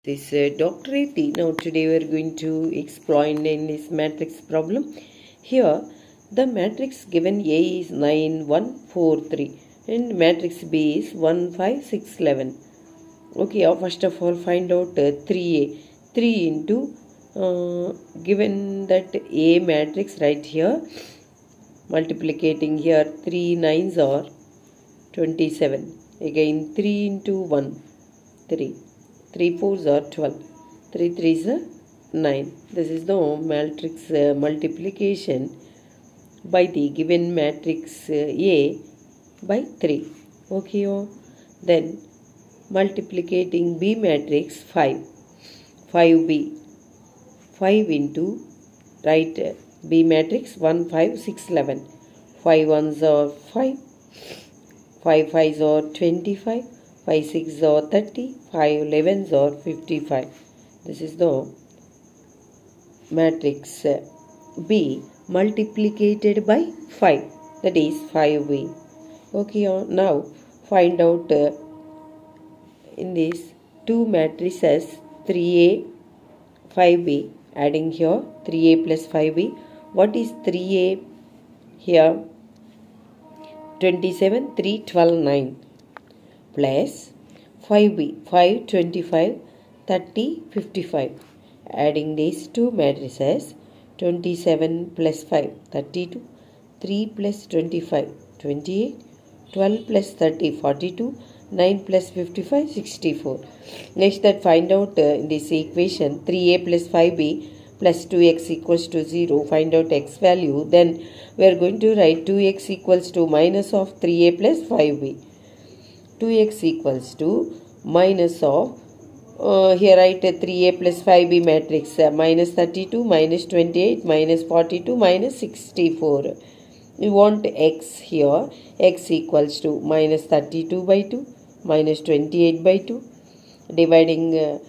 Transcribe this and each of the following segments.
This is Dr. A.T. Now today we are going to explain in this matrix problem. Here the matrix given A is 9, 1, 4, 3 and matrix B is 1, 5, 6, 11. Okay, first of all find out 3A. 3 into given that A matrix right here, multiplicating here 3 9s are 27. Again 3 into 1, 3. 3 4s are 12. 3 3s are 9. This is the matrix multiplication by the given matrix A by 3. Okay, then multiplicating B matrix 5. 5B. 5 into, right, B matrix 1 5 6 11. 5 1s are 5. 5 5s are 25. 5 6 are 30, 5 11s are 55. This is the matrix B multiplicated by 5, that is 5B. Okay, now find out in these two matrices 3A, 5B, adding here 3A plus 5B. What is 3A here? 27, 3, 12, 9. Plus 5B, 5, 25, 30, 55. Adding these two matrices, 27 plus 5, 32, 3 plus 25, 28, 12 plus 30, 42, 9 plus 55, 64. Next, that find out in this equation 3A plus 5B plus 2x equals to 0. Find out x value. Then we are going to write 2x equals to minus of 3A plus 5B. 2x equals to minus of, here write 3A plus 5B matrix, minus 32, minus 28, minus 42, minus 64. We want x here, x equals to minus 32 by 2, minus 28 by 2, dividing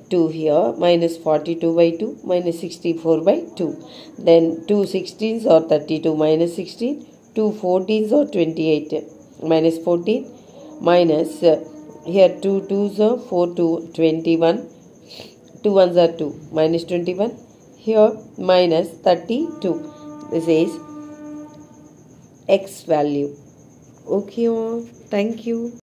2 here, minus 42 by 2, minus 64 by 2. Then 2 16s are 32 minus 16, 2 14s are 28 minus 14, minus here 2 2s are 4 2 21, 2 1s are 2, minus 21, here minus 32. This is x value. Okay, thank you.